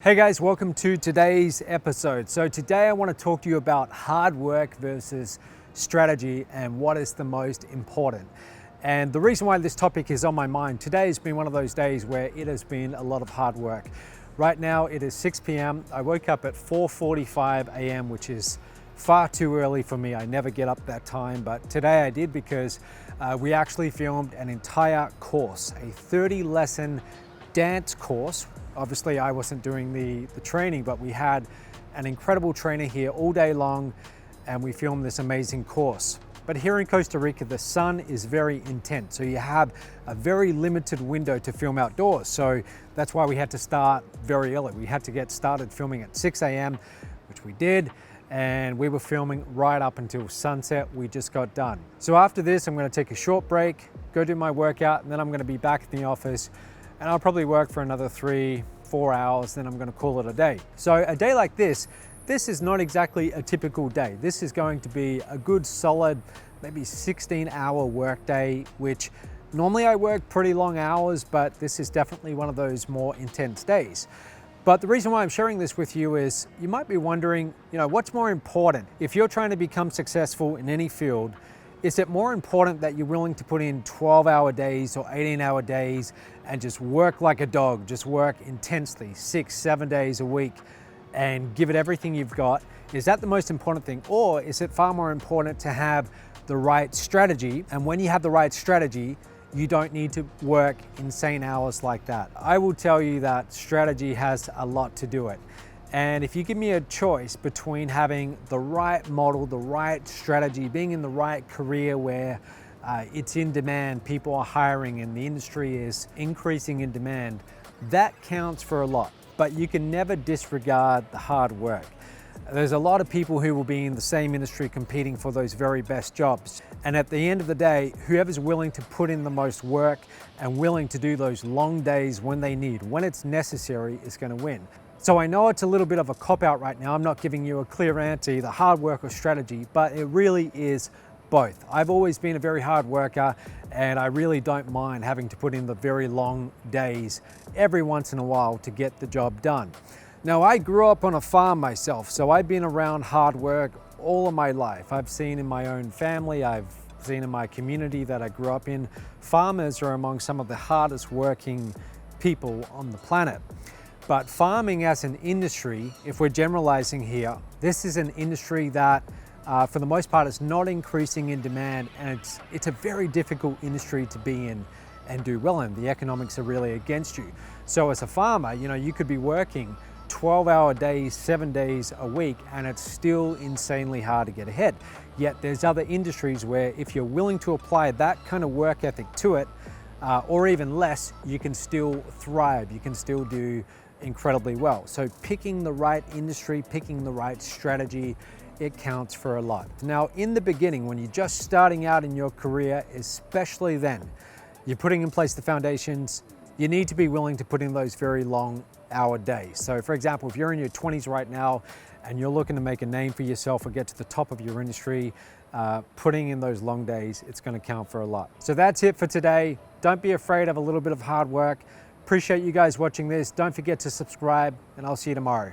Hey guys, welcome to today's episode. So today I want to talk to you about hard work versus strategy and what is the most important. And the reason why this topic is on my mind today has been one of those days where it has been a lot of hard work. Right now it is 6 p.m. I woke up at 4:45 a.m., which is far too early for me. I never get up that time, but today I did because we actually filmed an entire course, a 30 lesson dance course. Obviously I wasn't doing the training, but we had an incredible trainer here all day long and we filmed this amazing course. But here in Costa Rica, the sun is very intense. So you have a very limited window to film outdoors. So that's why we had to start very early. We had to get started filming at 6 a.m., which we did. And we were filming right up until sunset. We just got done. So after this, I'm gonna take a short break, go do my workout, and then I'm gonna be back in the office and I'll probably work for another 3-4 hours, then I'm gonna call it a day. So a day like this is not exactly a typical day. This is going to be a good solid, maybe 16-hour work day, which normally I work pretty long hours, but this is definitely one of those more intense days. But the reason why I'm sharing this with you is you might be wondering, what's more important? If you're trying to become successful in any field, is it more important that you're willing to put in 12-hour days or 18-hour days and just work like a dog, just work intensely 6-7 days a week and give it everything you've got? Is that the most important thing? Or is it far more important to have the right strategy? And when you have the right strategy, you don't need to work insane hours like that. I will tell you that strategy has a lot to do it. And if you give me a choice between having the right model, the right strategy, being in the right career where it's in demand, people are hiring and the industry is increasing in demand, that counts for a lot. But you can never disregard the hard work. There's a lot of people who will be in the same industry competing for those very best jobs. And at the end of the day, whoever's willing to put in the most work and willing to do those long days when they need, when it's necessary, is going to win. So I know it's a little bit of a cop-out right now. I'm not giving you a clear answer, either hard work or strategy, but it really is both. I've always been a very hard worker and I really don't mind having to put in the very long days every once in a while to get the job done. Now, I grew up on a farm myself, so I've been around hard work all of my life. I've seen in my own family, I've seen in my community that I grew up in, farmers are among some of the hardest working people on the planet. But farming as an industry, if we're generalizing here, this is an industry that for the most part is not increasing in demand, and it's a very difficult industry to be in and do well in. The economics are really against you. So as a farmer, you could be working 12-hour days, 7 days a week, and it's still insanely hard to get ahead. Yet there's other industries where if you're willing to apply that kind of work ethic to it, or even less, you can still thrive, you can still do incredibly well. So picking the right industry, picking the right strategy, it counts for a lot. Now, in the beginning, when you're just starting out in your career, especially then, you're putting in place the foundations, you need to be willing to put in those very long hour days. So for example, if you're in your 20s right now and you're looking to make a name for yourself or get to the top of your industry, putting in those long days, it's going to count for a lot. So that's it for today. Don't be afraid of a little bit of hard work. Appreciate you guys watching this. Don't forget to subscribe, and I'll see you tomorrow.